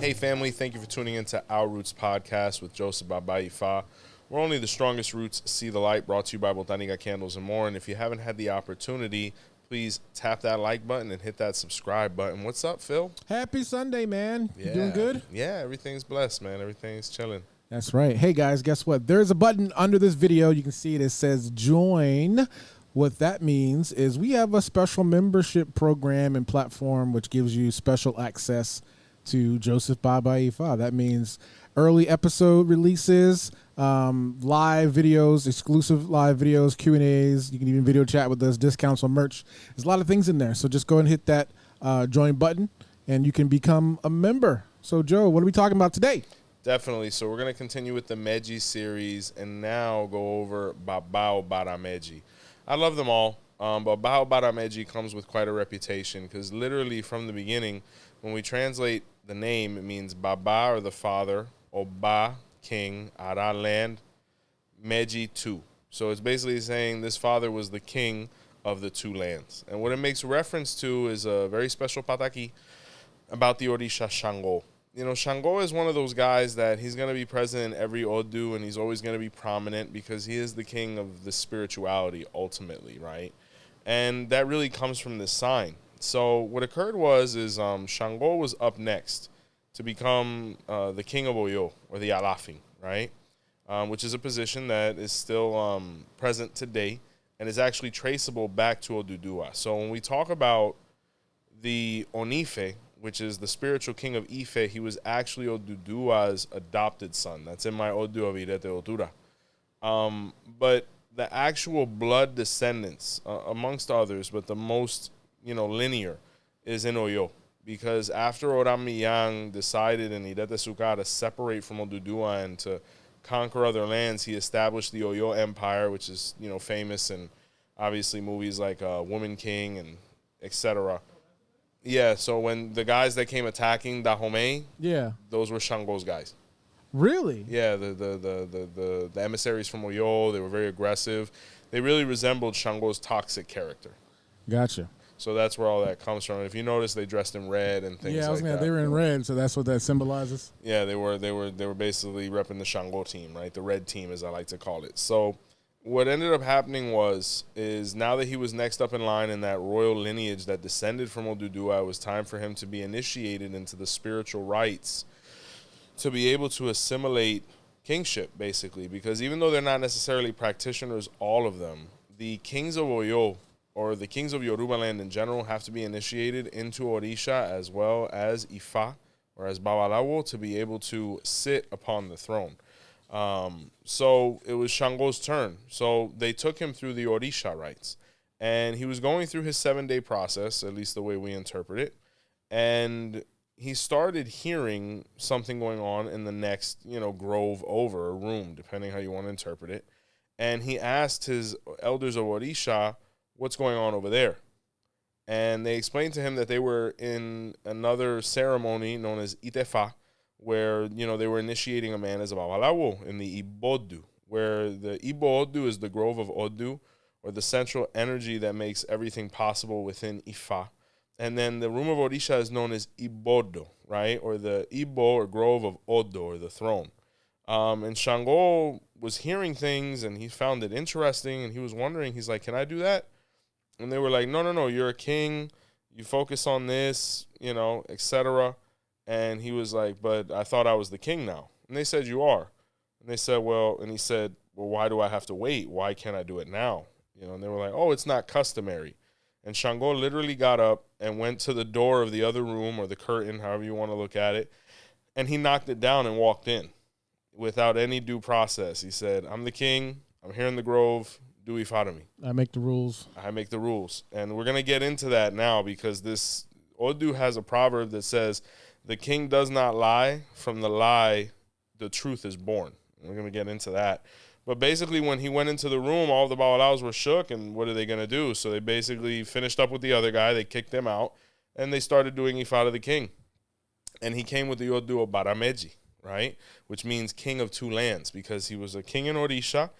Hey family, thank you for tuning into Our Roots podcast with Joseph Baba Ifa. We're only the strongest roots see the light, brought to you by Botanica candles and more. And if you haven't had the opportunity, please tap that like button and hit that subscribe button. What's up, Phil? Happy Sunday, man. Yeah. You doing good? Yeah, everything's blessed, man. Everything's chilling. That's right. Hey guys, guess what? There's a button under this video. You can see it. It says join. What that means is we have a special membership program and platform which gives you special access to Joseph Baba Ifa. That means early episode releases, live videos, exclusive live videos, Q&As. You can even video chat with us, discounts on merch. There's a lot of things in there. So just go ahead and hit that join button and you can become a member. So Joe, what are we talking about today? Definitely. So we're going to continue with the Meji series and now go over Obara Meji. I love them all, but Obara Meji comes with quite a reputation because literally from the beginning, when we translate the name, it means Baba, or the father, Oba, king, Ara, land, Meji, two. So it's basically saying this father was the king of the two lands. And what it makes reference to is a very special pataki about the Orisha Shango. You know, Shango is one of those guys that he's going to be present in every Odu, and he's always going to be prominent because he is the king of the spirituality ultimately, right? And that really comes from this sign. So what occurred was Shango was up next to become the king of Oyo, or the Alafin, right? Which is a position that is still present today and is actually traceable back to Oduduwa. So when we talk about the Onife, which is the spiritual king of Ife, he was actually Oduduwa's adopted son. That's in my Odu of 𝗃𝗶𝗱𝗏. But the actual blood descendants, amongst others, but the most linear, is in Oyo. Because after Oracle of Ifa decided in 𝗃𝗶𝗃𝗏 to separate from Oduduwa and to conquer other lands, he established the Oyo Empire, which is famous in obviously movies like Woman King and etc. Yeah, so when the guys that came attacking 𝗃𝗏𝗃𝗏, Yeah. those were Shango's guys. Really? Yeah, the emissaries from Oyo, they were very aggressive. They really resembled Shango's toxic character. Gotcha. So that's where all that comes from. And if you notice, they dressed in red and things like that. They were in red, so that's what that symbolizes. Yeah, they were basically repping the Shango team, right? The red team, as I like to call it. So what ended up happening is now that he was next up in line in that royal lineage that descended from Oduduwa, it was time for him to be initiated into the spiritual rites to be able to assimilate kingship, basically. Because even though they're not necessarily practitioners, all of them, the kings of Oyo, or the kings of Yoruba land in general, have to be initiated into Orisha as well as Ifa, or as Babalawo, to be able to sit upon the throne. So it was Shango's turn. So they took him through the Orisha rites. And he was going through his 7-day process, at least the way we interpret it. And he started hearing something going on in the next, grove over, or room, depending how you want to interpret it. And he asked his elders of Orisha, what's going on over there? And they explained to him that they were in another ceremony known as Itefa, where, they were initiating a man as a Babalawo in the Ibodu, where the Ibodu is the grove of Odu, or the central energy that makes everything possible within Ifa. And then the room of Orisha is known as Ibodo, right? Or the Ibo, or grove of Odo, or the throne. And Shango was hearing things, and he found it interesting, and he was wondering, he's like, can I do that? And they were like, no, you're a king. You focus on this, etc. And he was like, but I thought I was the king now. And they said, you are. And they said, and he said, well, why do I have to wait? Why can't I do it now? And they were like, oh, it's not customary. And Shango literally got up and went to the door of the other room, or the curtain, however you want to look at it. And he knocked it down and walked in without any due process. He said, I'm the king. I'm here in the grove. Do Ifa to me. I make the rules. I make the rules. And we're going to get into that now, because this Odu has a proverb that says, the king does not lie. From the lie, the truth is born. And we're going to get into that. But basically, when he went into the room, all the Babalaos were shook, and what are they going to do? So they basically finished up with the other guy. They kicked him out, and they started doing Ifa to the king. And he came with the Odu Obara Meji, right? Which means king of two lands, because he was a king in Orisha.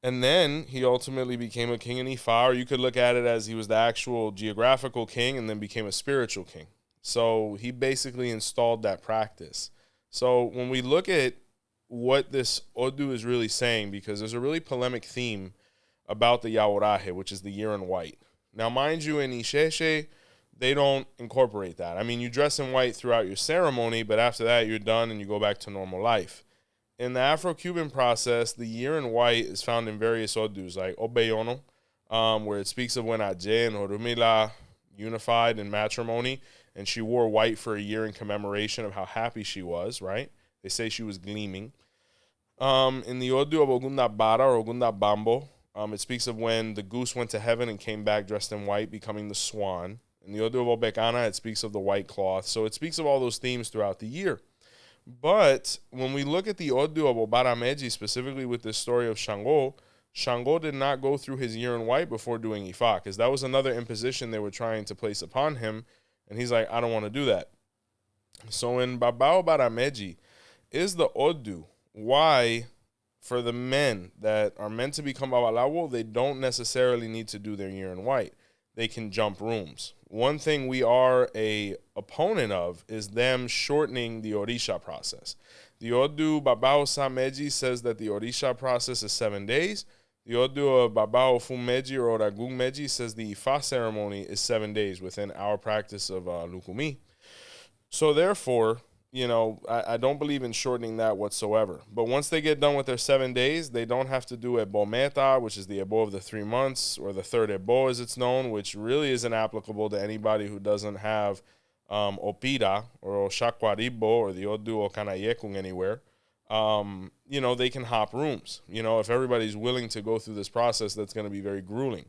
And then he ultimately became a king in Ifa, or you could look at it as he was the actual geographical king and then became a spiritual king. So he basically installed that practice. So when we look at what this Odu is really saying, because there's a really polemic theme about the 𝗀𝗲𝗶𝗃, which is the year in white. Now, mind you, in isese, they don't incorporate that. I mean, you dress in white throughout your ceremony, but after that, you're done and you go back to normal life. In the Afro-Cuban process, the year in white is found in various Odus, like 𝗿𝗶𝗸𝗁𝗈, where it speaks of when 𝗃𝗃 and Orula unified in matrimony, and she wore white for a year in commemoration of how happy she was, right? They say she was gleaming. In the Odu of 𝗃𝗶𝗸𝗁 or 𝗃𝗶𝗸𝗁𝗋, it speaks of when the goose went to heaven and came back dressed in white, becoming the swan. In the Odu of 𝗿𝗶𝗸𝗁, it speaks of the white cloth. So it speaks of all those themes throughout the year. But when we look at the Odu of Obara Meji, specifically with this story of Shango, Shango did not go through his year in white before doing Ifa, because that was another imposition they were trying to place upon him. And he's like, I don't want to do that. So in Baba Obara Meji is the Odu why, for the men that are meant to become Babalawo, they don't necessarily need to do their year in white. They can jump rooms. One thing we are a opponent of is them shortening the Orisha process. The Odu Baba Osa Meji says that the Orisha process is 7 days. The Odu of Baba Ofu Meji or Oragun Meji says the Ifa ceremony is 7 days within our practice of Lukumi. So therefore, you know, I don't believe in shortening that whatsoever. But once they get done with their 7 days, they don't have to do 𝗿𝗶𝗸𝗁𝗆, which is the ebo of the 3 months, or the third ebo as it's known, which really isn't applicable to anybody who doesn't have 𝗃𝗶𝗱𝗏 or 𝗃𝗶𝗱𝗏𝗃 or the Odu or 𝗃𝗏𝗃𝗃 anywhere. You know, they can hop rooms. You know, if everybody's willing to go through this process, that's going to be very grueling.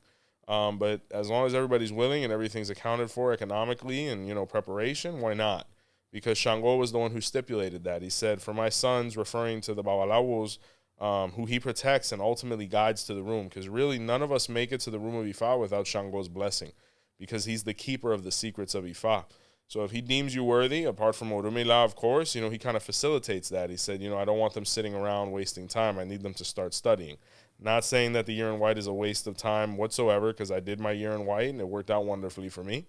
But as long as everybody's willing and everything's accounted for economically and, you know, preparation, why not? Because Shango was the one who stipulated that. He said, for my sons, referring to the Babalawos, who he protects and ultimately guides to the room. Because really, none of us make it to the room of Ifa without Shango's blessing. Because he's the keeper of the secrets of Ifa. So if he deems you worthy, apart from Orumila, of course, you know, he kind of facilitates that. He said, you know, I don't want them sitting around wasting time. I need them to start studying. Not saying that the year in white is a waste of time whatsoever, because I did my year in white and it worked out wonderfully for me.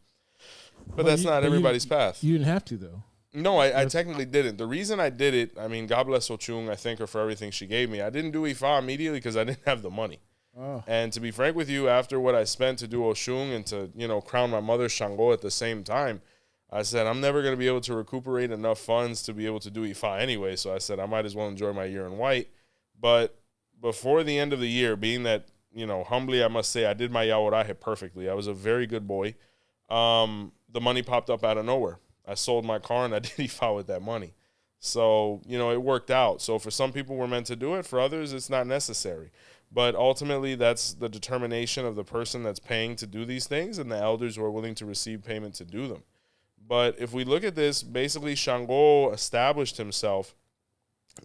But that's not everybody's path. You didn't have to, though. No, I technically didn't. The reason I did it, I mean, 𝗃𝗶𝗱𝗁𝗆 𝘀𝗀, I thank her for everything she gave me. I didn't do Ifa immediately because I didn't have the money. Oh. And to be frank with you, after what I spent to do Oshun and to, you know, crown my mother Shango at the same time, I said, I'm never going to be able to recuperate enough funds to be able to do Ifa anyway. So I said, I might as well enjoy my year in white. But before the end of the year, being that, you know, humbly, I must say, I did my 𝗀𝗲𝗃 perfectly. I was a very good boy. The money popped up out of nowhere. I sold my car and I did Ifa with that money. So, you know, it worked out. So for some people, we're meant to do it. For others, it's not necessary. But ultimately, that's the determination of the person that's paying to do these things and the elders who are willing to receive payment to do them. But if we look at this, basically Shango established himself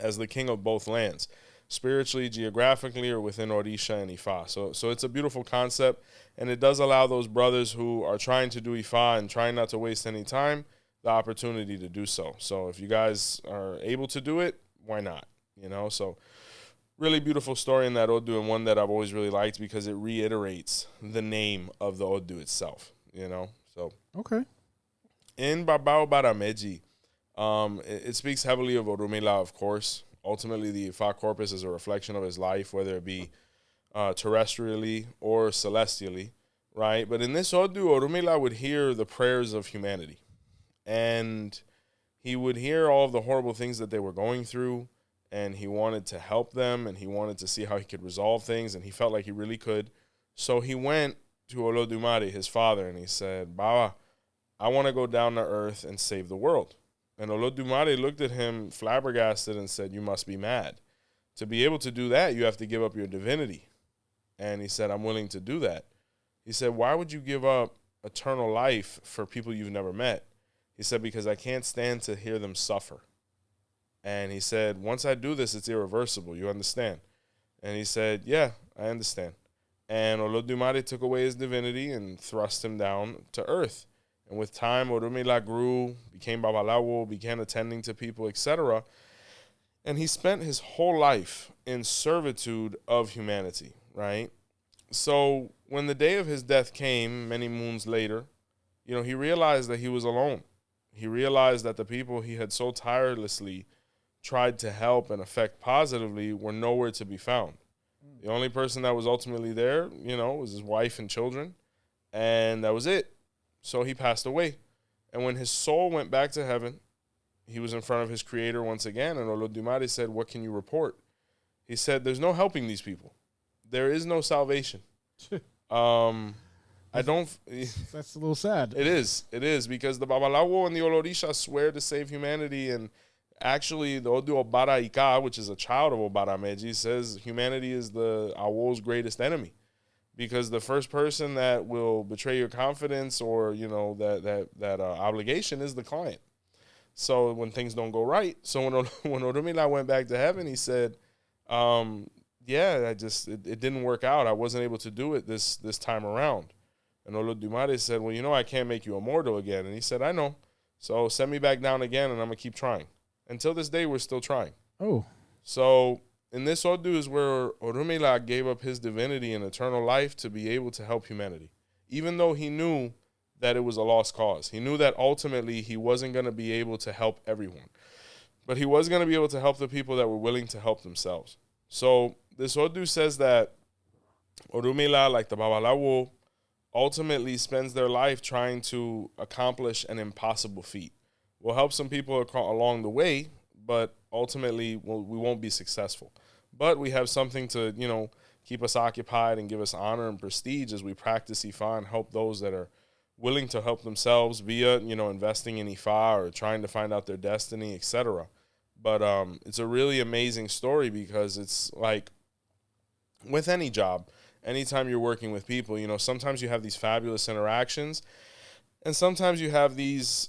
as the king of both lands, spiritually, geographically, or within Orisha and Ifa. So it's a beautiful concept, and it does allow those brothers who are trying to do Ifa and trying not to waste any time the opportunity to do so. So if you guys are able to do it, why not? You know, so really beautiful story in that Odu, and one that I've always really liked because it reiterates the name of the Odu itself, you know. So okay. In Baba Obara Meji, it speaks heavily of Orumila, of course. Ultimately, the Ifa corpus is a reflection of his life, whether it be terrestrially or celestially, right? But in this Odu, Orumila would hear the prayers of humanity. And he would hear all of the horrible things that they were going through, and he wanted to help them, and he wanted to see how he could resolve things, and he felt like he really could. So he went to Olodumare, his father, and he said, Baba, I want to go down to earth and save the world. And Olodumare looked at him flabbergasted and said, you must be mad. To be able to do that, you have to give up your divinity. And he said, I'm willing to do that. He said, why would you give up eternal life for people you've never met? He said, because I can't stand to hear them suffer. And he said, once I do this, it's irreversible. You understand? And he said, yeah, I understand. And Olodumare took away his divinity and thrust him down to earth. And with time, Orumila grew, became Babalawo, began attending to people, etc. And he spent his whole life in servitude of humanity, right? So when the day of his death came, many moons later, you know, he realized that he was alone. he realized that the people he had so tirelessly tried to help and affect positively were nowhere to be found. The only person that was ultimately there, was his wife and children, and that was it. So he passed away. And when his soul went back to heaven, he was in front of his creator once again, and Olodumare said, "What can you report?" He said, "There's no helping these people. There is no salvation." I don't. That's a little sad. It is because the Babalawo and the Olorisha swear to save humanity, and actually the Odu Obara Ika, which is a child of Obara Meji, says humanity is the Awo's greatest enemy, because the first person that will betray your confidence or that obligation is the client. So when things don't go right, so when Orumila went back to heaven, he said, it didn't work out. I wasn't able to do it this time around. And Olodumare said, "Well, I can't make you immortal again." And he said, "I know. So send me back down again, and I'm going to keep trying." Until this day, we're still trying. Oh. So in this Odu is where Orumila gave up his divinity and eternal life to be able to help humanity, even though he knew that it was a lost cause. He knew that ultimately he wasn't going to be able to help everyone, but he was going to be able to help the people that were willing to help themselves. So this Odu says that Orumila, like the Babalawo, ultimately spends their life trying to accomplish an impossible feat. We'll help some people along the way, but ultimately we won't be successful. But we have something to, keep us occupied and give us honor and prestige as we practice Ifa and help those that are willing to help themselves via, investing in Ifa or trying to find out their destiny, etc. But it's a really amazing story, because it's like with any job, anytime you're working with people, sometimes you have these fabulous interactions, and sometimes you have these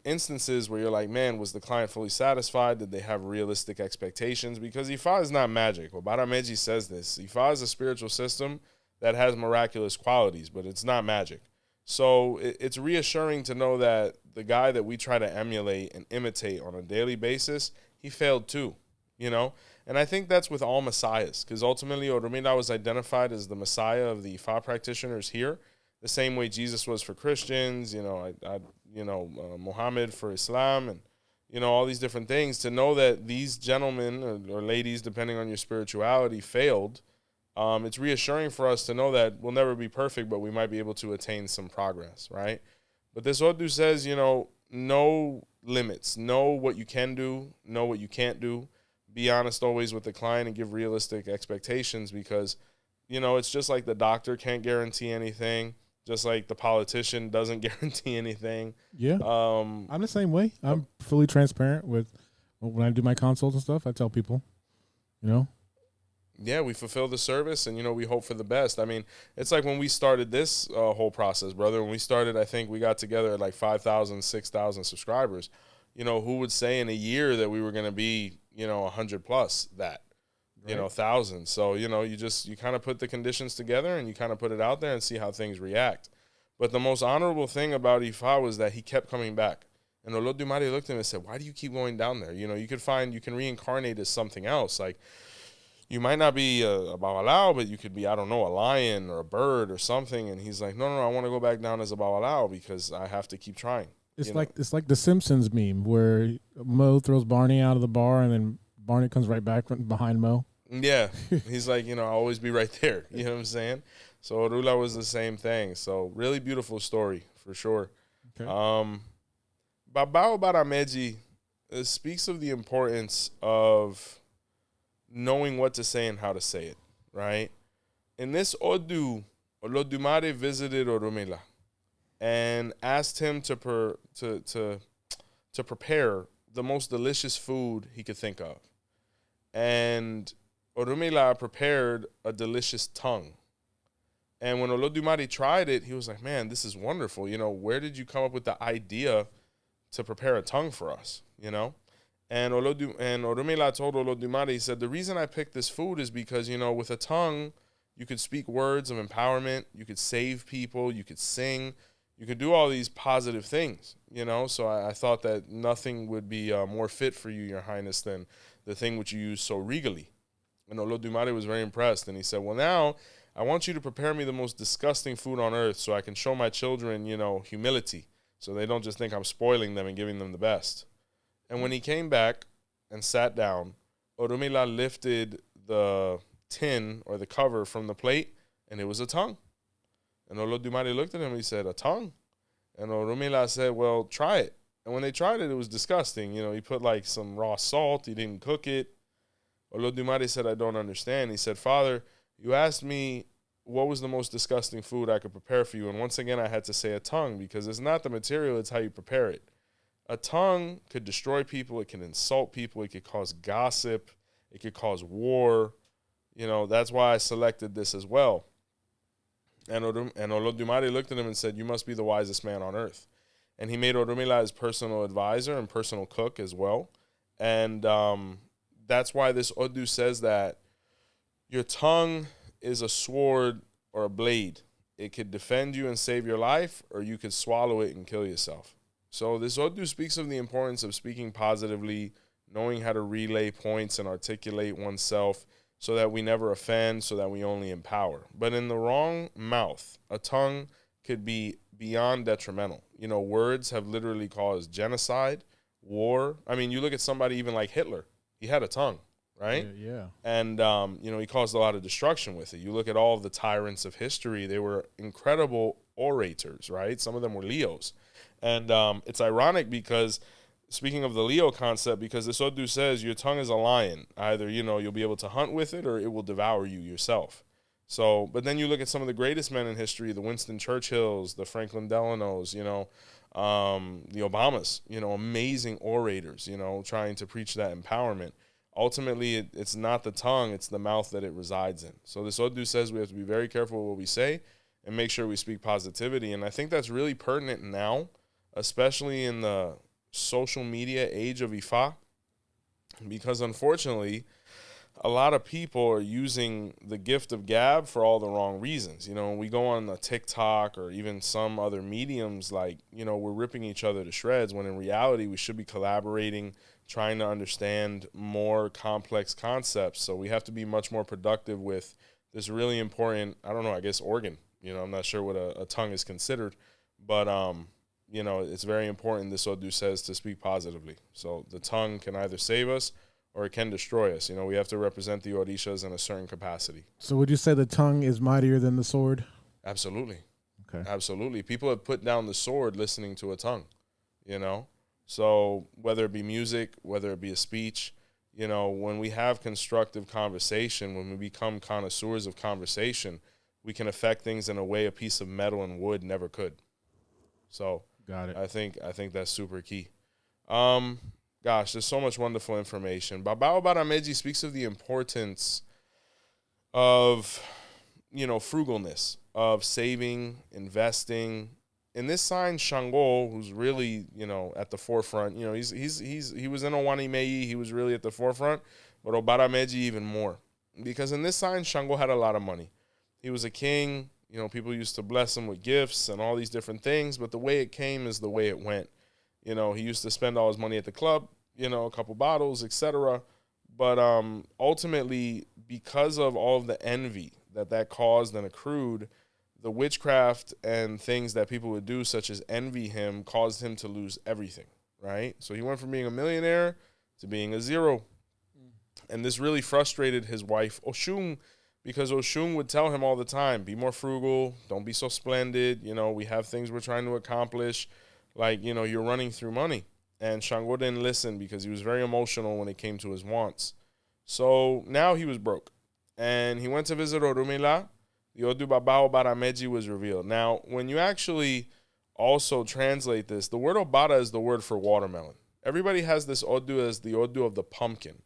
instances where you're like, man, was the client fully satisfied? Did they have realistic expectations? Because Ifa is not magic. Obara Meji says this. Ifa is a spiritual system that has miraculous qualities, but it's not magic. So it's reassuring to know that the guy that we try to emulate and imitate on a daily basis, he failed too, And I think that's with all messiahs, because ultimately Orumila was identified as the messiah of the Ifa practitioners here, the same way Jesus was for Christians, Muhammad for Islam, and all these different things. To know that these gentlemen or ladies, depending on your spirituality, failed, it's reassuring for us to know that we'll never be perfect, but we might be able to attain some progress, right? But this Odu says, no limits, know what you can do, know what you can't do. Be honest always with the client and give realistic expectations, because, it's just like the doctor can't guarantee anything, just like the politician doesn't guarantee anything. Yeah. I'm the same way. I'm fully transparent with when I do my consults and stuff. I tell people, Yeah, we fulfill the service, and, we hope for the best. I mean, it's like when we started this whole process, brother. When we started, I think we got together at like 5,000, 6,000 subscribers. Who would say in a year that we were going to be, 100 plus that, right. 1,000. So, you kind of put the conditions together and you kind of put it out there and see how things react. But the most honorable thing about Ifa was that he kept coming back. And Olodumare looked at him and said, "Why do you keep going down there? You can reincarnate as something else. Like, you might not be a Babalao, but you could be, a lion or a bird or something." And he's like, no, I want to go back down as a Babalao because I have to keep trying. It's like the Simpsons meme where Mo throws Barney out of the bar and then Barney comes right back behind Mo. Yeah. He's like, I'll always be right there. You know what I'm saying? So Orula was the same thing. So really beautiful story for sure. Okay. Obara Meji speaks of the importance of knowing what to say and how to say it, right? In this Odu, Olodumare visited Orumila and asked him to prepare the most delicious food he could think of. And Orumila prepared a delicious tongue. And when Olodumare tried it, he was like, man, this is wonderful. Where did you come up with the idea to prepare a tongue for us, And Orumila told Olodumare, he said, the reason I picked this food is because, with a tongue, you could speak words of empowerment, you could save people, you could sing, you could do all these positive things, So I thought that nothing would be more fit for you, Your Highness, than the thing which you use so regally. And Olodumare was very impressed, and he said, well, now I want you to prepare me the most disgusting food on earth so I can show my children, humility, so they don't just think I'm spoiling them and giving them the best. And when he came back and sat down, Orula lifted the tin or the cover from the plate, and it was a tongue. And Olodumare looked at him and he said, "A tongue?" And Orula said, "Well, try it." And when they tried it, it was disgusting. You know, he put like some raw salt. He didn't cook it. Olodumare said, "I don't understand." He said, "Father, you asked me what was the most disgusting food I could prepare for you. And once again, I had to say a tongue, because it's not the material, it's how you prepare it. A tongue could destroy people. It can insult people. It could cause gossip. It could cause war. You know, that's why I selected this as well." And Olodumare looked at him and said, "You must be the wisest man on earth." And he made Orula his personal advisor and personal cook as well. And that's why this Odu says that your tongue is a sword or a blade. It could defend you and save your life, or you could swallow it and kill yourself. So this Odu speaks of the importance of speaking positively, knowing how to relay points and articulate oneself, so that we never offend, so that we only empower. But in the wrong mouth, a tongue could be beyond detrimental. You know, words have literally caused genocide, war. I mean, you look at somebody even like Hitler. He had a tongue, right? Yeah. And, you know, he caused a lot of destruction with it. You look at all of the tyrants of history. They were incredible orators, right? Some of them were Leos. And it's ironic because, speaking of the Leo concept, because this Odu says your tongue is a lion. Either, you know, you'll be able to hunt with it, or it will devour you yourself. So, but then you look at some of the greatest men in history, the Winston Churchills, the Franklin Delanos, you know, the Obamas, you know, amazing orators, you know, trying to preach that empowerment. Ultimately, it's not the tongue, it's the mouth that it resides in. So this Odu says we have to be very careful with what we say and make sure we speak positivity. And I think that's really pertinent now, especially in the social media age of Ifa, because unfortunately, a lot of people are using the gift of gab for all the wrong reasons. You know, when we go on the TikTok or even some other mediums, like, you know, we're ripping each other to shreds, when in reality we should be collaborating, trying to understand more complex concepts. So we have to be much more productive with this really important, I don't know, I guess organ. You know, I'm not sure what a tongue is considered, but you know, it's very important, this Odu says, to speak positively. So the tongue can either save us or it can destroy us. You know, we have to represent the Orishas in a certain capacity. So would you say the tongue is mightier than the sword? Absolutely. Okay. Absolutely. People have put down the sword listening to a tongue, you know. So whether it be music, whether it be a speech, you know, when we have constructive conversation, when we become connoisseurs of conversation, we can affect things in a way a piece of metal and wood never could. So got it. I think that's super key. Gosh, there's so much wonderful information. Obara Meji speaks of the importance of, you know, frugalness, of saving, investing. In this sign, Shango, who's really, you know, at the forefront, you know, he was in 𝗀𝗏𝗏 Meji, he was really at the forefront, but Obara Meji even more. Because in this sign, Shango had a lot of money. He was a king. You know, people used to bless him with gifts and all these different things, but the way it came is the way it went. You know, he used to spend all his money at the club, you know, a couple bottles, etc. But ultimately, because of all of the envy that caused and accrued, the witchcraft and things that people would do, such as envy him, caused him to lose everything, right? So he went from being a millionaire to being a zero. And this really frustrated his wife, Oshun, because Oshun would tell him all the time, be more frugal, don't be so splendid, you know, we have things we're trying to accomplish, like, you know, you're running through money. And Shango didn't listen because he was very emotional when it came to his wants. So now he was broke. And he went to visit Orula. The Odu Baba Obara Meji was revealed. Now, when you actually also translate this, the word Obara is the word for watermelon. Everybody has this Odu as the Odu of the pumpkin.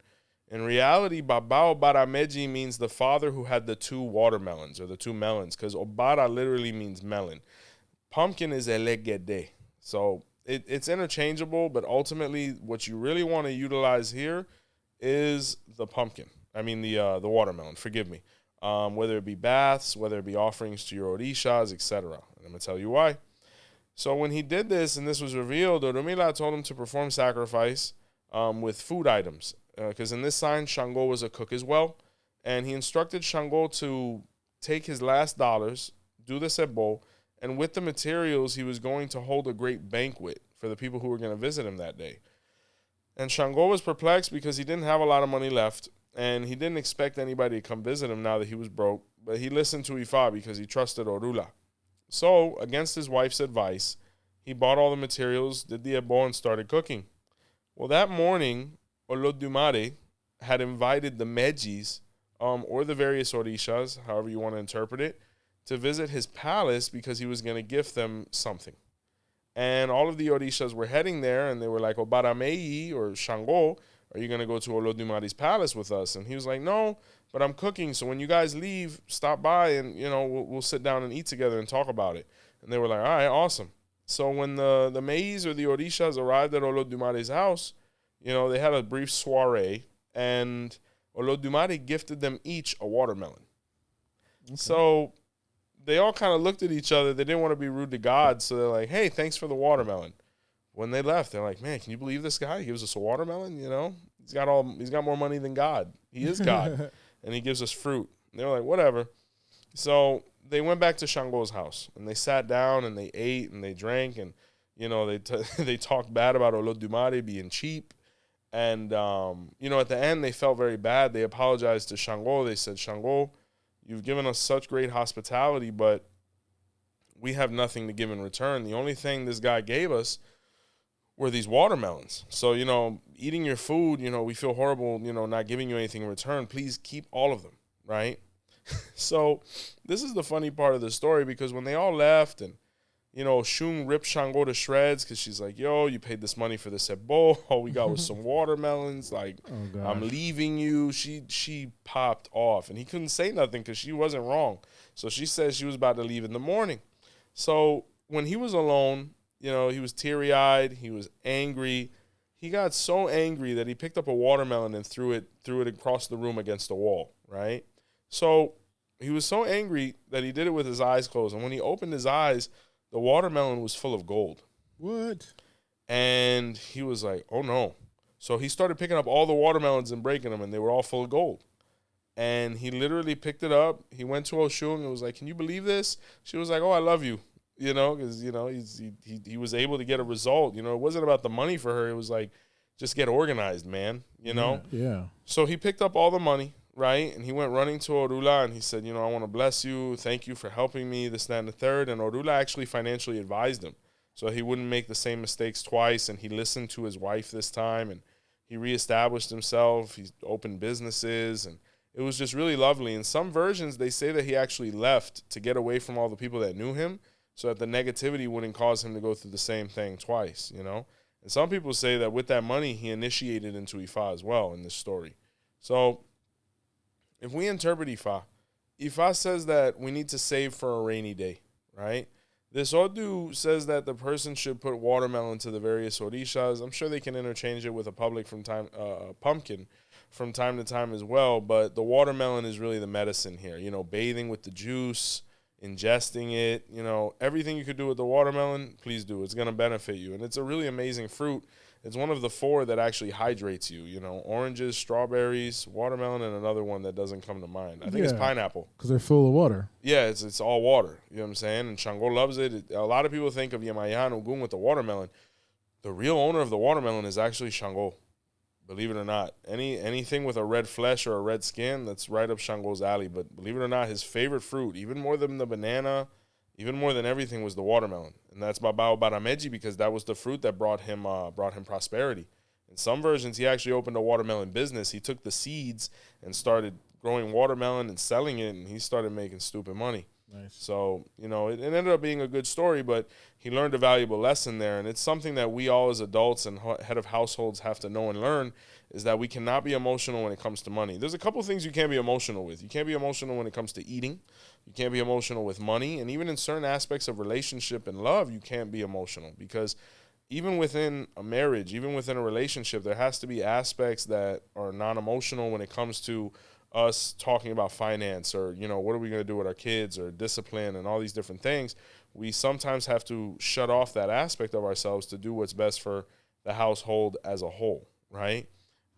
In reality, Baba Obara Meji means the father who had the two watermelons, or the two melons, because Obara literally means melon. Pumpkin is 𝗃𝗏𝗃𝗏𝗃. So it's interchangeable, but ultimately what you really want to utilize here is the pumpkin. I mean the watermelon, forgive me. Whether it be baths, whether it be offerings to your Orishas, etc. And I'm going to tell you why. So when he did this and this was revealed, Orula told him to perform sacrifice with food items. Because in this sign, Chango was a cook as well. And he instructed Chango to take his last dollars, do the 𝗃𝗶𝗱𝗁, And with the materials, he was going to hold a great banquet for the people who were going to visit him that day. And Shango was perplexed because he didn't have a lot of money left, and he didn't expect anybody to come visit him now that he was broke. But he listened to Ifa because he trusted Orula. So, against his wife's advice, he bought all the materials, did the ebo, and started cooking. Well, that morning, Olodumare had invited the Mejis, or the various Orishas, however you want to interpret it, to visit his palace because he was going to gift them something. And all of the Orishas were heading there, and they were like, Obara Meji or Shango, are you going to go to Olodumare's palace with us? And he was like, no, but I'm cooking, so when you guys leave, stop by and, we'll sit down and eat together and talk about it. And they were like, all right, awesome. So when the Mejis or the Orishas arrived at Olodumare's house, they had a brief soiree, and Olodumare gifted them each a watermelon. Okay. So they all kind of looked at each other. They didn't want to be rude to God, so they're like, hey, thanks for the watermelon. When they left, they're like, man, can you believe this guy? He gives us a watermelon, He's got more money than God. He is God, and he gives us fruit. And they were like, whatever. So they went back to Shango's house, and they sat down, and they ate, and they drank, and, they talked bad about Olodumare being cheap. And, at the end, they felt very bad. They apologized to Shango. They said, Shango, you've given us such great hospitality, but we have nothing to give in return. The only thing this guy gave us were these watermelons. So, eating your food, we feel horrible, not giving you anything in return. Please keep all of them, right? So this is the funny part of the story, because when they all left and, Shun ripped Shango to shreds because she's like, yo, you paid this money for this ebo. All we got was some watermelons. Like, I'm leaving you. She popped off. And he couldn't say nothing because she wasn't wrong. So she said she was about to leave in the morning. So when he was alone, he was teary-eyed. He was angry. He got so angry that he picked up a watermelon and threw it across the room against the wall, right? So he was so angry that he did it with his eyes closed. And when he opened his eyes, the watermelon was full of gold. What? And he was like, oh, no. So he started picking up all the watermelons and breaking them, and they were all full of gold. And he literally picked it up. He went to Oshun and was like, can you believe this? She was like, oh, I love you, because, he was able to get a result. It wasn't about the money for her. It was like, just get organized, man, Yeah. So he picked up all the money, right? And he went running to Orula, and he said, I want to bless you. Thank you for helping me, this, that, and the third. And Orula actually financially advised him so he wouldn't make the same mistakes twice. And he listened to his wife this time, and he reestablished himself. He opened businesses, and it was just really lovely. In some versions, they say that he actually left to get away from all the people that knew him so that the negativity wouldn't cause him to go through the same thing twice, And some people say that with that money, he initiated into Ifa as well in this story. So if we interpret Ifa, Ifa says that we need to save for a rainy day, right? This Odu says that the person should put watermelon to the various Orishas. I'm sure they can interchange it with a pumpkin from time to time as well, but the watermelon is really the medicine here. Bathing with the juice, ingesting it, everything you could do with the watermelon, please do. It's going to benefit you. And it's a really amazing fruit. It's one of the 4 that actually hydrates you, oranges, strawberries, watermelon, and another one that doesn't come to mind. I think it's pineapple. Because they're full of water. Yeah, it's all water. You know what I'm saying? And Shango loves it. A lot of people think of Yemayan Ogun with the watermelon. The real owner of the watermelon is actually Shango. Believe it or not. Anything with a red flesh or a red skin, that's right up Shango's alley. But believe it or not, his favorite fruit, even more than the banana, even more than everything, was the watermelon. And that's Obara Meji, because that was the fruit that brought him prosperity. In some versions, he actually opened a watermelon business. He took the seeds and started growing watermelon and selling it, and he started making stupid money. Nice. So, it ended up being a good story, but he learned a valuable lesson there. And it's something that we all as adults and head of households have to know and learn, is that we cannot be emotional when it comes to money. There's a couple things you can't be emotional with. You can't be emotional when it comes to eating. You can't be emotional with money. And even in certain aspects of relationship and love, you can't be emotional, because even within a marriage, even within a relationship, there has to be aspects that are non-emotional when it comes to us talking about finance, or, what are we going to do with our kids, or discipline, and all these different things. We sometimes have to shut off that aspect of ourselves to do what's best for the household as a whole, right?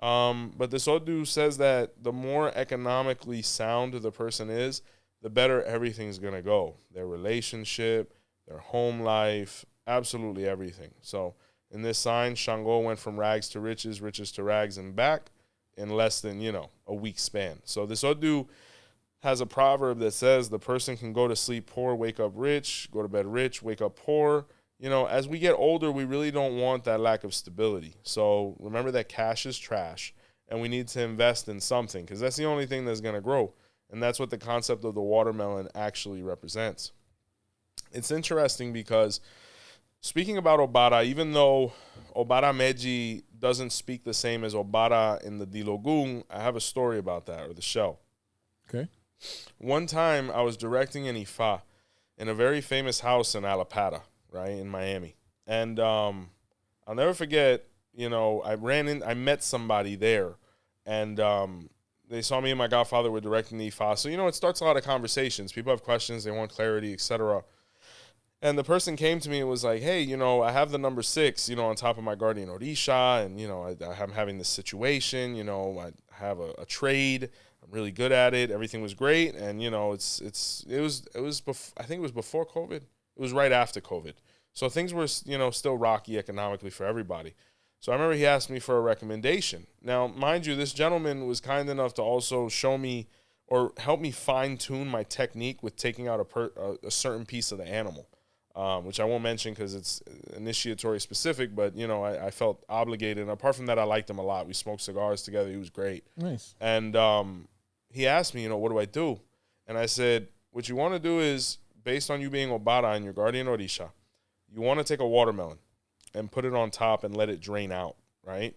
But the Odu says that the more economically sound the person is, the better everything's going to go. Their relationship, their home life, absolutely everything. So in this sign, Shango went from rags to riches, riches to rags and back in less than, a week span. So this 𝗀𝗲𝗍 has a proverb that says the person can go to sleep poor, wake up rich, go to bed rich, wake up poor. As we get older, we really don't want that lack of stability. So remember that cash is trash, and we need to invest in something because that's the only thing that's going to grow. And that's what the concept of the watermelon actually represents. It's interesting because speaking about Obara, even though Obara Meji doesn't speak the same as Obara in the Dilogun, I have a story about that, or the shell. Okay. One time I was directing an Ifa in a very famous house in 𝗃𝗗𝗃, right, in Miami. And I'll never forget, I met somebody there, and they saw me and my godfather were directing the Ifa. So, it starts a lot of conversations. People have questions, they want clarity, etc. And the person came to me and was like, hey, I have the number 6, on top of my guardian Orisha, and, I'm having this situation, I have a trade. I'm really good at it. Everything was great. And, it was I think it was before COVID. It was right after COVID. So things were, still rocky economically for everybody. So I remember he asked me for a recommendation. Now, mind you, this gentleman was kind enough to also show me or help me fine tune my technique with taking out a certain piece of the animal. Which I won't mention because it's initiatory specific, but, I felt obligated. And apart from that, I liked him a lot. We smoked cigars together. He was great. Nice. And he asked me, what do I do? And I said, what you want to do is, based on you being Obara and your guardian Orisha, you want to take a watermelon and put it on top and let it drain out, right?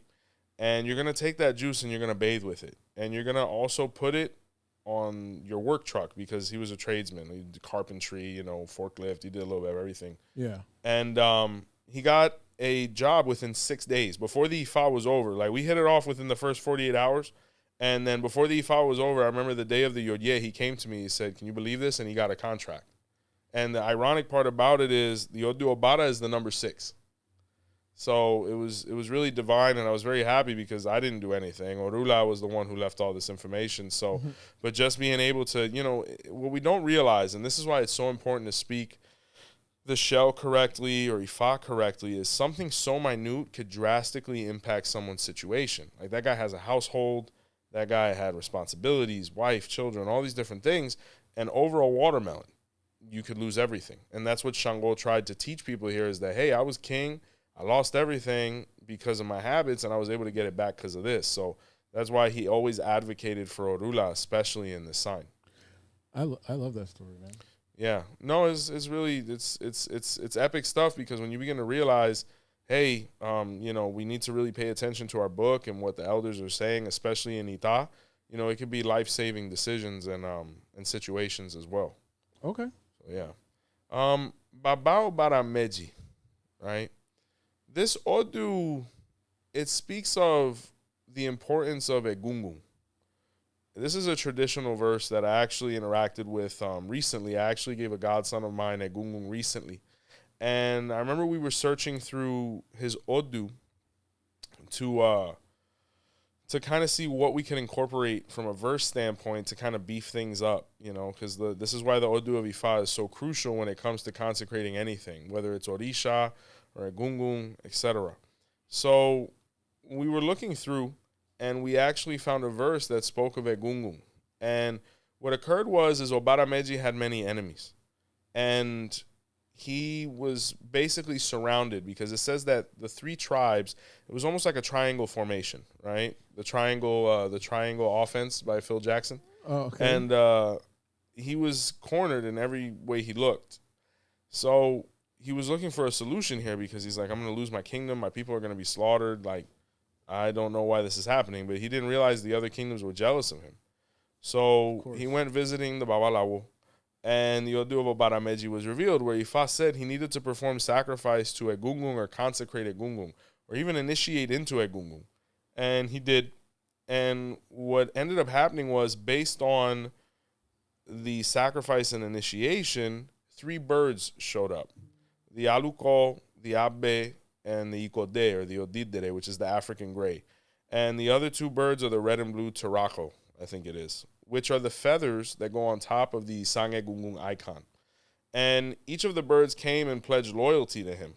And you're going to take that juice and you're going to bathe with it. And you're going to also put it on your work truck because he was a tradesman. He did carpentry, forklift. He did a little bit of everything. Yeah. And he got a job within 6 days. Before the Ifa was over, like we hit it off within the first 48 hours. And then before the Ifa was over, I remember the day of the 𝗀𝗲𝗍, he came to me. He said, can you believe this? And he got a contract. And the ironic part about it is the 𝗀𝗲𝗍 Obara is the number 6. So it was really divine, and I was very happy because I didn't do anything. Orula was the one who left all this information. So, but just being able to, what we don't realize, and this is why it's so important to speak the shell correctly or Ifa correctly, is something so minute could drastically impact someone's situation. Like that guy has a household, that guy had responsibilities, wife, children, all these different things, and over a watermelon, you could lose everything. And that's what Shango tried to teach people here is that, hey, I was king. I lost everything because of my habits, and I was able to get it back because of this. So that's why he always advocated for Orula, especially in this sign. I love that story, man. Yeah, no, it's really it's epic stuff because when you begin to realize, hey, we need to really pay attention to our book and what the elders are saying, especially in Ita. It could be life-saving decisions and situations as well. Okay. So yeah, Obara Meji, right? This 𝗀𝗲𝗍, it speaks of the importance of 𝗃𝗲𝗍. This is a traditional verse that I actually interacted with recently. I actually gave a godson of mine 𝗃𝗲𝗍 recently. And I remember we were searching through his 𝗀𝗲𝗍 to kind of see what we can incorporate from a verse standpoint to kind of beef things up, because this is why the 𝗀𝗲𝗍 of Ifa is so crucial when it comes to consecrating anything, whether it's Orisha or 𝗃𝗲𝗍, etc. So we were looking through, and we actually found a verse that spoke of 𝗃𝗲𝗍. And what occurred was Obara Meji had many enemies. And he was basically surrounded because it says that the 3 tribes, it was almost like a triangle formation, right? The triangle offense by Phil Jackson. Oh, okay. And he was cornered in every way he looked. So he was looking for a solution here because he's like, I'm going to lose my kingdom. My people are going to be slaughtered. Like, I don't know why this is happening. But he didn't realize the other kingdoms were jealous of him. So he went visiting the Babalawo. And the 𝗀𝗲𝗍 of Obara Meji was revealed, where Ifa said he needed to perform sacrifice to 𝗃𝗲𝗍 or consecrate 𝗃𝗲𝗍 or even initiate into 𝗃𝗲𝗍. And he did. And what ended up happening was, based on the sacrifice and initiation, 3 birds showed up. The 𝗃𝗏𝗏, the 𝗹𝗶𝗸𝗏, and the 𝗃𝗏𝗏𝗏, or the 𝗀𝗲𝗍𝗍, which is the African gray. And the other 2 birds are the red and blue 𝗃𝗏𝗏, I think it is, which are the feathers that go on top of the Sanghe Gungung icon. And each of the birds came and pledged loyalty to him.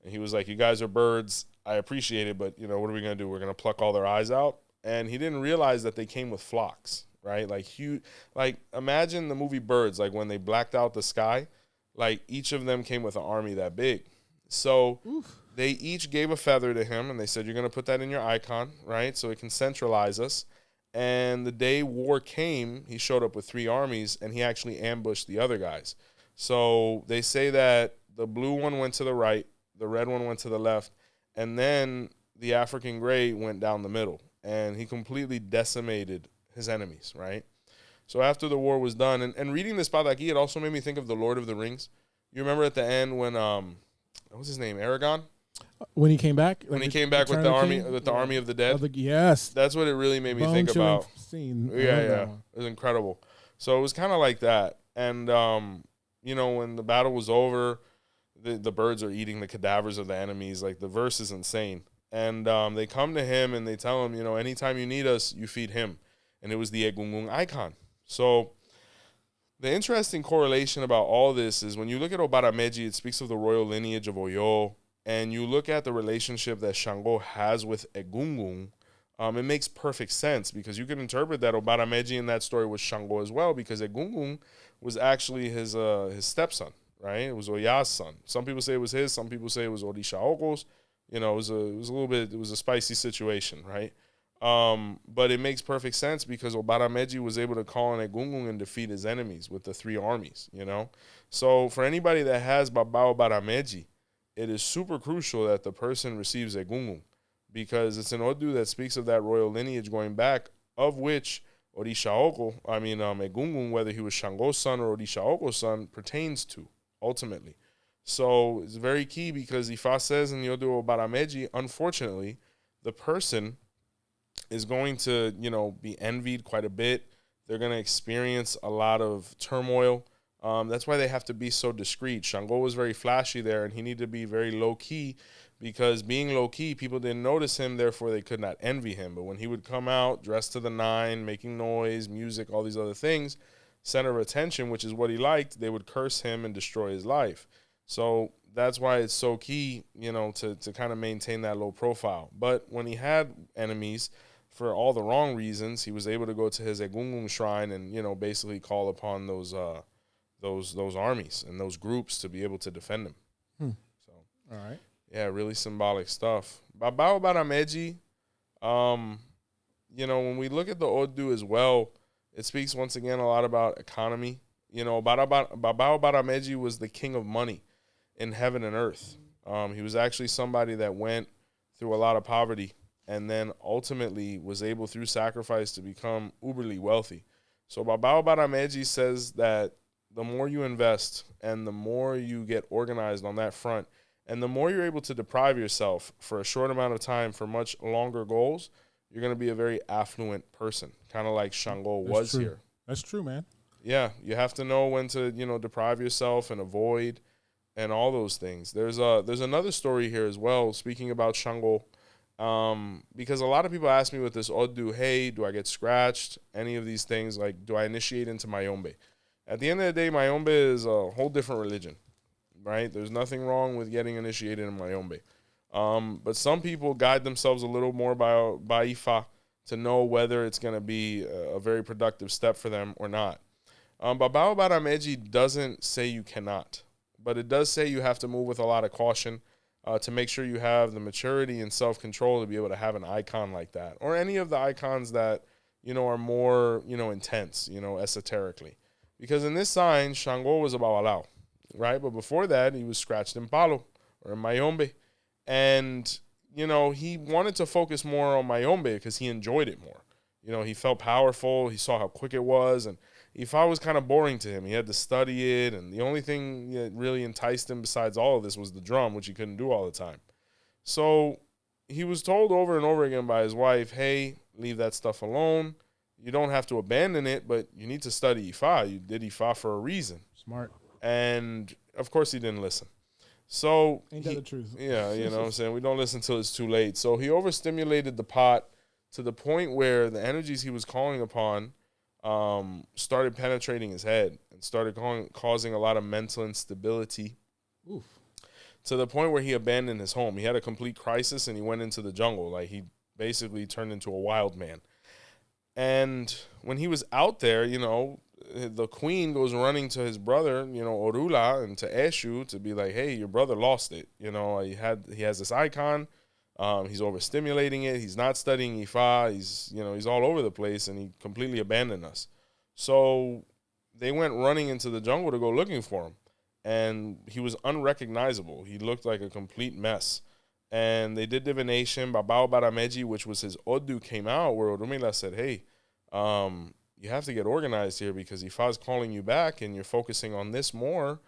And he was like, you guys are birds. I appreciate it, but, what are we going to do? We're going to pluck all their eyes out? And he didn't realize that they came with flocks, right? Like, huge. Like, imagine the movie Birds, like when they blacked out the sky. Like, each of them came with an army that big. So they each gave a feather to him, and they said, you're going to put that in your icon, right? So it can centralize us. And the day war came, he showed up with 3 armies, and he actually ambushed the other guys. So they say that the blue one went to the right, the red one went to the left, and then the African gray went down the middle. And he completely decimated his enemies, right? So after the war was done, and reading this 𝗏𝗏𝗏𝗏, it also made me think of The Lord of the Rings. You remember at the end when, what was his name, Aragorn? When he came back? When he came back with the army of the dead? Yes. That's what it really made me think about. Scene. Yeah. It was incredible. So it was kind of like that. And, when the battle was over, the birds are eating the cadavers of the enemies. Like, the verse is insane. And they come to him and they tell him, anytime you need us, you feed him. And it was the 𝗃𝗏𝗏 icon. So the interesting correlation about all this is when you look at Obara Meji, it speaks of the royal lineage of Oyo. And you look at the relationship that Shango has with 𝗃𝗏𝗏, it makes perfect sense because you can interpret that Obara Meji in that story was Shango as well, because 𝗃𝗏𝗏 was actually his stepson, right? It was Oya's son. Some people say it was his. Some people say it was 𝘃𝗶𝗱𝗁𝗏𝗏's. It was a spicy situation, right? But it makes perfect sense because Obara Meji was able to call on 𝗃𝗏𝗏 and defeat his enemies with the 3 armies, So for anybody that has Baba Obara Meji, it is super crucial that the person receives 𝗃𝗏𝗏 because it's an Odu that speaks of that royal lineage going back, of which 𝗃𝗏𝗏𝗏, whether he was Shango's son or 𝗃𝗏𝗏𝗏's son, pertains to, ultimately. So it's very key because Ifa says in the Odu Obara Meji, unfortunately, the person is going to, be envied quite a bit. They're going to experience a lot of turmoil. That's why they have to be so discreet. Shango was very flashy there, and he needed to be very low-key because being low-key, people didn't notice him, therefore they could not envy him. But when he would come out, dressed to the nine, making noise, music, all these other things, center of attention, which is what he liked, they would curse him and destroy his life. So that's why it's so key, to kind of maintain that low profile. But when he had enemies, for all the wrong reasons, he was able to go to his 𝗃𝗏𝗏 shrine and, basically call upon those armies and those groups to be able to defend him. So, all right. Yeah, really symbolic stuff. Baba Obara Meji, when we look at the Odu as well, it speaks once again a lot about economy. Baba Obara Meji was the king of money in heaven and earth. He was actually somebody that went through a lot of poverty and then ultimately was able through sacrifice to become uberly wealthy. So Baba Obara Meji says that the more you invest and the more you get organized on that front, and the more you're able to deprive yourself for a short amount of time for much longer goals, you're going to be a very affluent person, kind of like Shango was here. That's true, man. Yeah, you have to know when to, deprive yourself and avoid and all those things. There's another story here as well, speaking about Shango, because a lot of people ask me with this Odu, hey, do I get scratched? Any of these things, like, do I initiate into mayombe? At the end of the day, mayombe is a whole different religion, right? There's nothing wrong with getting initiated in mayombe. But some people guide themselves a little more by Ifa to know whether it's going to be a very productive step for them or not. Baba Obara Meji doesn't say you cannot, but it does say you have to move with a lot of caution to make sure you have the maturity and self-control to be able to have an icon like that, or any of the icons that, are more, intense, esoterically. Because in this sign, Shango was a babalao, right? But before that, he was scratched in palo or in mayombe. And, he wanted to focus more on mayombe because he enjoyed it more. He felt powerful. He saw how quick it was. And Ifa was kind of boring to him. He had to study it. And the only thing that really enticed him besides all of this was the drum, which he couldn't do all the time. So he was told over and over again by his wife, hey, leave that stuff alone. You don't have to abandon it, but you need to study Ifa. You did Ifa for a reason. Smart. And, of course, he didn't listen. So ain't that the truth? Yeah, what I'm saying? We don't listen till it's too late. So he overstimulated the pot to the point where the energies he was calling upon started penetrating his head and started causing a lot of mental instability. Oof. To the point where he abandoned his home. He had a complete crisis and he went into the jungle. Like, he basically turned into a wild man. And when he was out there, you know, the queen goes running to his brother, you know, Orula, and to 𝘃𝗵𝗄 to be like, hey, your brother lost it. You know, he has this icon. He's overstimulating it. He's not studying Ifa. He's all over the place, and he completely abandoned us. So they went running into the jungle to go looking for him, and he was unrecognizable. He looked like a complete mess. And they did divination. Obara Meji, which was his Odu, came out where Orumila said, hey, you have to get organized here because Ifa's calling you back and you're focusing on this more.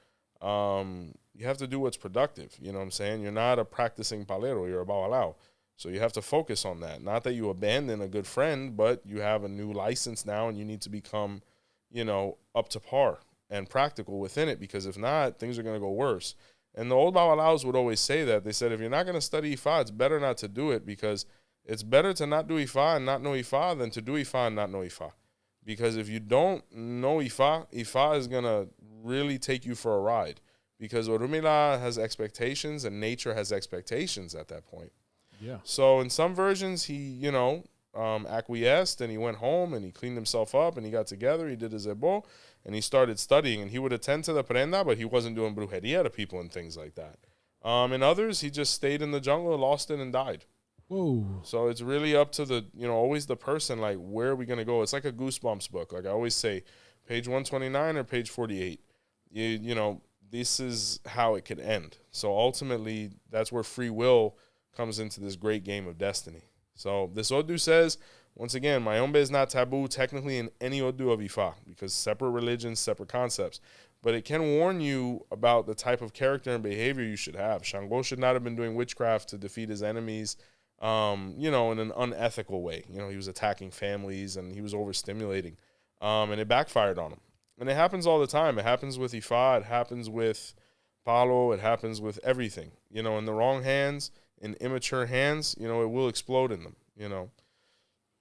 You have to do what's productive. You know what I'm saying? You're not a practicing palero. You're a 𝗃𝗏𝗏. So you have to focus on that. Not that you abandon a good friend, but you have a new license now and you need to become, you know, up to par and practical within it, because if not, things are going to go worse. And the old 𝗃𝗏𝗏s would always say that. They said, if you're not going to study Ifa, it's better not to do it, because it's better to not do Ifa and not know Ifa than to do Ifa and not know Ifa. Because if you don't know Ifa, Ifa is going to really take you for a ride, because Orumila has expectations and nature has expectations at that point. Yeah. So in some versions, he, you know, acquiesced and he went home and he cleaned himself up and he got together, he did his ebo, and he started studying, and he would attend to the prenda, but he wasn't doing brujeria to people and things like that. In others, he just stayed in the jungle, lost it, and died. Whoa. So it's really up to the, you know, always the person, like, where are we going to go? It's like a Goosebumps book. Like I always say, page 129 or page 48. You know, this is how it could end. So ultimately, that's where free will comes into this great game of destiny. So this Odu says, once again, mayombe is not taboo technically in any Odu of Ifa, because separate religions, separate concepts. But it can warn you about the type of character and behavior you should have. Shango should not have been doing witchcraft to defeat his enemies, you know, in an unethical way. You know, he was attacking families and he was overstimulating, and it backfired on him. And it happens all the time. It happens with Ifa. It happens with Palo. It happens with everything. You know, in the wrong hands, in immature hands, you know, it will explode in them, you know.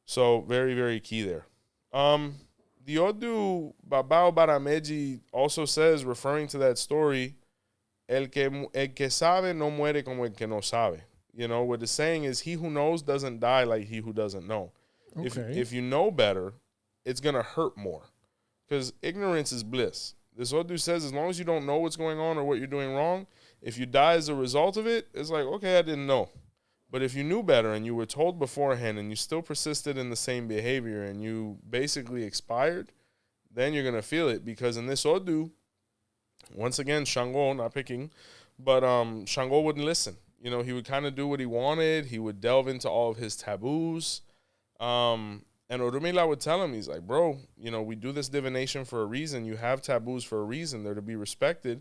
So very, very key there. The Odu Obara Meji also says, referring to that story, 𝗃𝗶𝗱𝗏 sabe no muere como el que no sabe. You know, what the saying is, he who knows doesn't die like he who doesn't know. Okay. If you know better, it's going to hurt more, because ignorance is bliss. This Odu says, as long as you don't know what's going on or what you're doing wrong, if you die as a result of it, it's like, okay, I didn't know. But if you knew better and you were told beforehand and you still persisted in the same behavior and you basically expired, then you're going to feel it. Because in this Odu, once again, Shango, not picking, but Shango wouldn't listen. You know, he would kind of do what he wanted. He would delve into all of his taboos. And Orumila would tell him, he's like, bro, you know, we do this divination for a reason. You have taboos for a reason. They're to be respected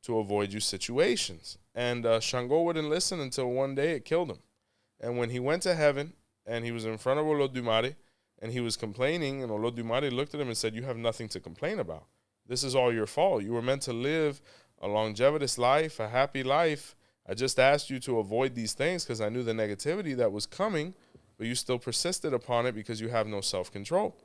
to avoid you situations. And Shango wouldn't listen until one day it killed him. And when he went to heaven and he was in front of Olodumare and he was complaining, and Olodumare looked at him and said, you have nothing to complain about. This is all your fault. You were meant to live a longevitous life, a happy life. I just asked you to avoid these things because I knew the negativity that was coming, but you still persisted upon it because you have no self-control.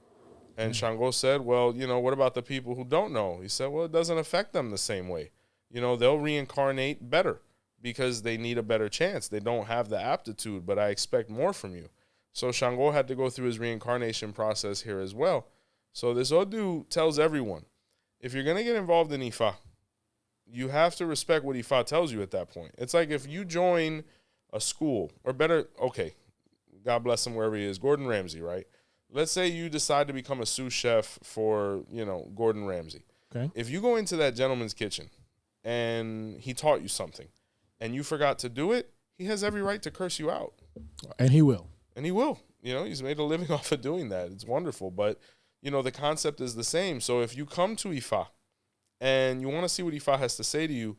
And Shango said, well, you know, what about the people who don't know? He said, well, it doesn't affect them the same way. You know, they'll reincarnate better because they need a better chance. They don't have the aptitude, but I expect more from you. So Shango had to go through his reincarnation process here as well. So this Odu tells everyone, if you're going to get involved in Ifa, you have to respect what Ifa tells you at that point. It's like if you join a school, or better, okay, God bless him wherever he is, Gordon Ramsay, right? Let's say you decide to become a sous chef for, you know, Gordon Ramsay. Okay. If you go into that gentleman's kitchen and he taught you something and you forgot to do it, he has every right to curse you out. And he will. And he will. You know, he's made a living off of doing that. It's wonderful. But, you know, the concept is the same. So if you come to Ifa and you want to see what Ifa has to say to you,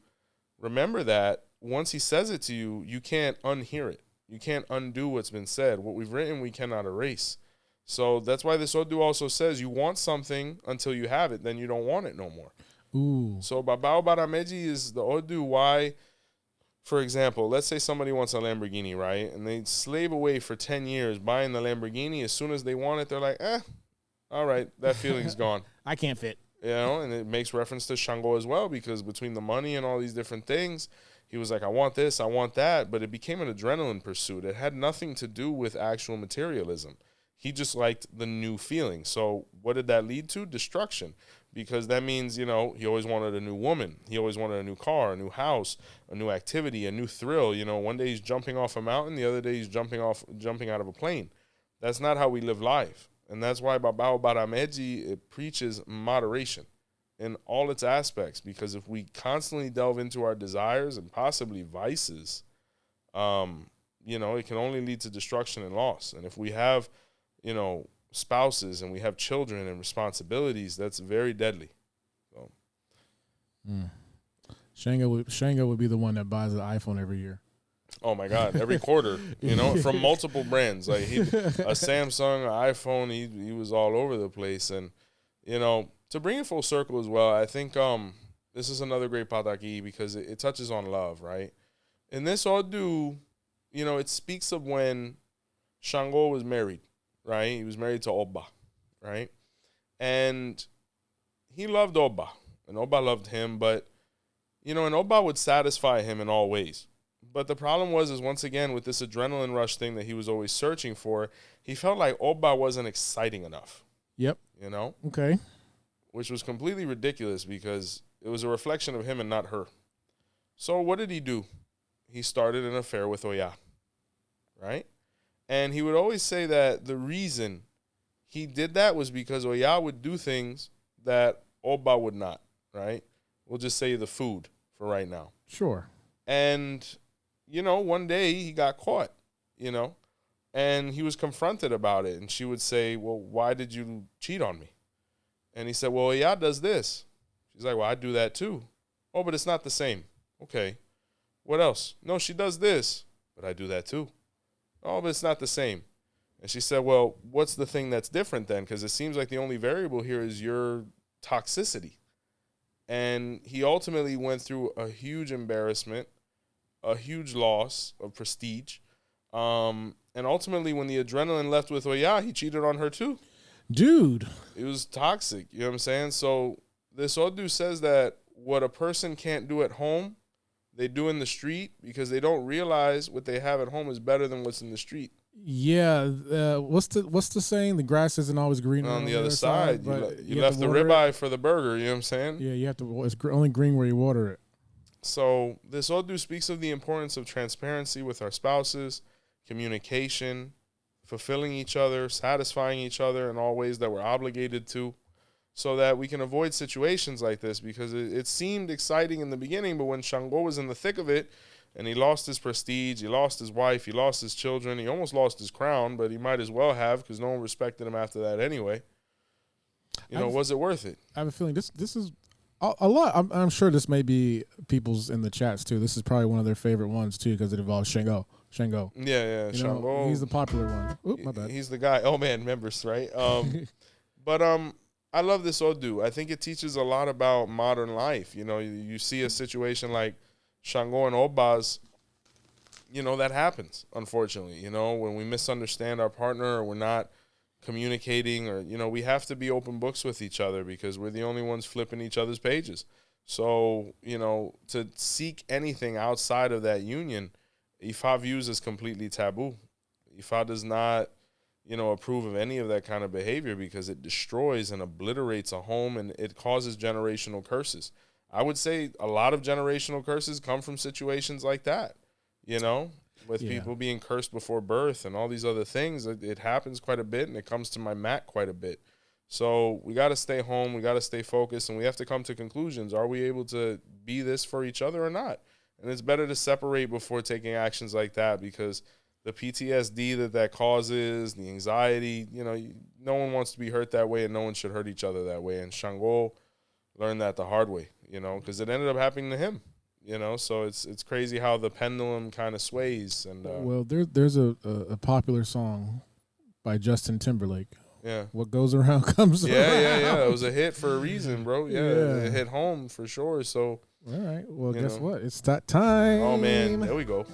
remember that once he says it to you, you can't unhear it. You can't undo what's been said. What we've written, we cannot erase. So that's why this Odu also says you want something until you have it, then you don't want it no more. Ooh. So Obara Meji is the Odu why, for example, let's say somebody wants a Lamborghini, right? And they slave away for 10 years buying the Lamborghini. As soon as they want it, they're like, all right, that feeling's gone. I can't fit. You know, and it makes reference to Shango as well, because between the money and all these different things, he was like, I want this, I want that, but it became an adrenaline pursuit. It had nothing to do with actual materialism. He just liked the new feeling. So what did that lead to? Destruction. Because that means, you know, he always wanted a new woman. He always wanted a new car, a new house, a new activity, a new thrill. You know, one day he's jumping off a mountain, the other day he's jumping out of a plane. That's not how we live life. And that's why Obara Meji, it preaches moderation in all its aspects. Because if we constantly delve into our desires and possibly vices, you know, it can only lead to destruction and loss. And if we have, you know, spouses and we have children and responsibilities, that's very deadly. So. Shango would be the one that buys an iPhone every year. Oh my God! Every quarter, you know, from multiple brands, like a Samsung, an iPhone. He was all over the place, and you know, to bring it full circle as well, I think this is another great 𝗃𝗃𝗃 because it touches on love, right? In this Odu, you know, it speaks of when Shango was married, right? He was married to 𝗃𝗶𝗸𝗏, right? And he loved 𝗃𝗶𝗸𝗏, and 𝗃𝗶𝗸𝗏 loved him, but you know, and 𝗃𝗶𝗸𝗏 would satisfy him in all ways. But the problem is once again, with this adrenaline rush thing that he was always searching for, he felt like 𝗃𝗶𝗸𝗏 wasn't exciting enough. Yep. You know? Okay. Which was completely ridiculous because it was a reflection of him and not her. So what did he do? He started an affair with 𝗃𝗏𝗏, right? And he would always say that the reason he did that was because 𝗃𝗏𝗏 would do things that 𝗃𝗏𝗏 would not, right? We'll just say the food for right now. Sure. And, you know, one day he got caught, you know, and he was confronted about it. And she would say, well, why did you cheat on me? And he said, well, 𝗃𝗏𝗏 does this. She's like, well, I do that too. Oh, but it's not the same. Okay. What else? No, she does this, but I do that too. Oh, but it's not the same. And she said, well, what's the thing that's different then? Because it seems like the only variable here is your toxicity. And he ultimately went through a huge embarrassment, a huge loss of prestige. And ultimately, when the adrenaline left with 𝗃𝗏𝗏𝗏, he cheated on her too. Dude. It was toxic. You know what I'm saying? So this Odu says that what a person can't do at home, they do in the street because they don't realize what they have at home is better than what's in the street. Yeah. What's the saying? The grass isn't always greener on the other side. You left the ribeye for the burger. You know what I'm saying? Yeah, you have to. It's only green where you water it. So this Odu speaks of the importance of transparency with our spouses, communication, fulfilling each other, satisfying each other in all ways that we're obligated to, so that we can avoid situations like this, because it seemed exciting in the beginning, but when Shango was in the thick of it and he lost his prestige, he lost his wife, he lost his children, he almost lost his crown, but he might as well have because no one respected him after that anyway. You know, was it worth it? I have a feeling this is a lot. I'm sure this may be people's in the chats too. This is probably one of their favorite ones too because it involves Shango. Yeah, Shango. He's the popular one. Oop, my bad. He's the guy. Oh man, members, right? But I love this Odu. I think it teaches a lot about modern life. You know, you see a situation like Shango and 𝗃𝗏𝗏𝗏's, you know, that happens, unfortunately. You know, when we misunderstand our partner or we're not communicating, or, you know, we have to be open books with each other because we're the only ones flipping each other's pages. So, you know, to seek anything outside of that union, Ifa views as completely taboo. Ifa does not, you know, approve of any of that kind of behavior because it destroys and obliterates a home and it causes generational curses. I would say a lot of generational curses come from situations like that, you know, with people being cursed before birth and all these other things. It happens quite a bit, and it comes to my mat quite a bit. So we got to stay home. We got to stay focused, and we have to come to conclusions. Are we able to be this for each other or not? And it's better to separate before taking actions like that, because the PTSD that causes, the anxiety, you know, no one wants to be hurt that way, and no one should hurt each other that way. And Shango learned that the hard way, you know, because it ended up happening to him, you know. So it's crazy how the pendulum kind of sways. And well, there's a popular song by Justin Timberlake. Yeah. What goes around comes around. Yeah. It was a hit for a reason, bro. Yeah. It hit home for sure. So. All right. Well, guess what? It's that time. Oh man, there we go.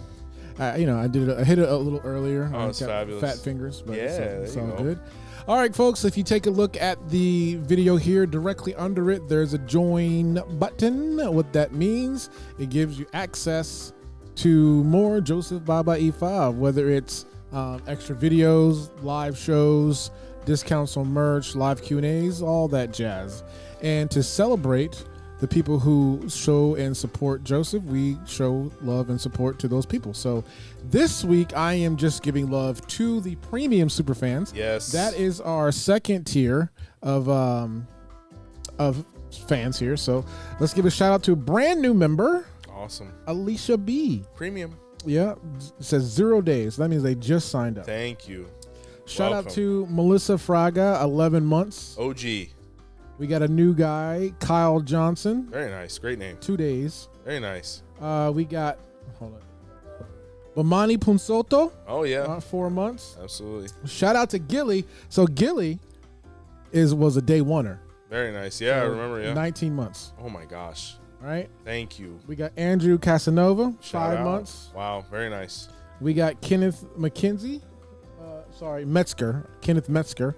You know, I hit it a little earlier. Oh, it's fabulous. Fat fingers, but it's all good. All right, folks, if you take a look at the video here, directly under it, there's a join button. What that means, it gives you access to more Joseph Baba Ifa, whether it's extra videos, live shows, discounts on merch, live Q&As, all that jazz. And to celebrate the people who show and support Joseph, we show love and support to those people. So this week, I am just giving love to the premium superfans. Yes. That is our second tier of fans here. So let's give a shout out to a brand new member. Awesome. Alicia B. Premium. Yeah. It says 0 days. That means they just signed up. Thank you. Shout out to Melissa Fraga, 11 months. OG. We got a new guy, Kyle Johnson. Very nice. Great name. 2 days. Very nice. We got, hold on, Bomani Punsoto. Oh, yeah. 4 months. Absolutely. Shout out to 𝘃𝗶𝗱𝗲. So 𝘃𝗶𝗶𝗍 was a day oneer. Very nice. Yeah, So I remember. Yeah. 19 months. Oh, my gosh. Right? Thank you. We got Andrew Casanova, Shout 5 out. months. Wow. Very nice. We got Kenneth McKenzie. Metzger. Kenneth Metzger.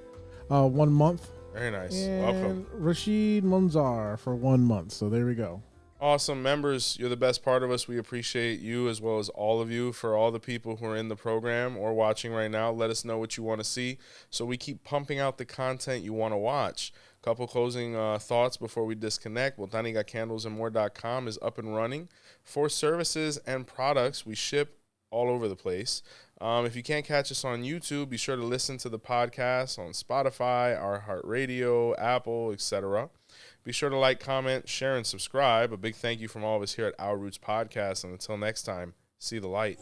1 month. Very nice. And Welcome. Rashid Munzar for 1 month. So there we go. Awesome. Members, you're the best part of us. We appreciate you as well as all of you. For all the people who are in the program or watching right now, let us know what you want to see so we keep pumping out the content you want to watch. Couple closing thoughts before we disconnect. BotanicaCandlesandMore.com is up and running. For services and products, we ship all over the place. If you can't catch us on YouTube, be sure to listen to the podcast on Spotify, iHeartRadio, Apple, etc. Be sure to like, comment, share, and subscribe. A big thank you from all of us here at Our Roots Podcast. And until next time, see the light.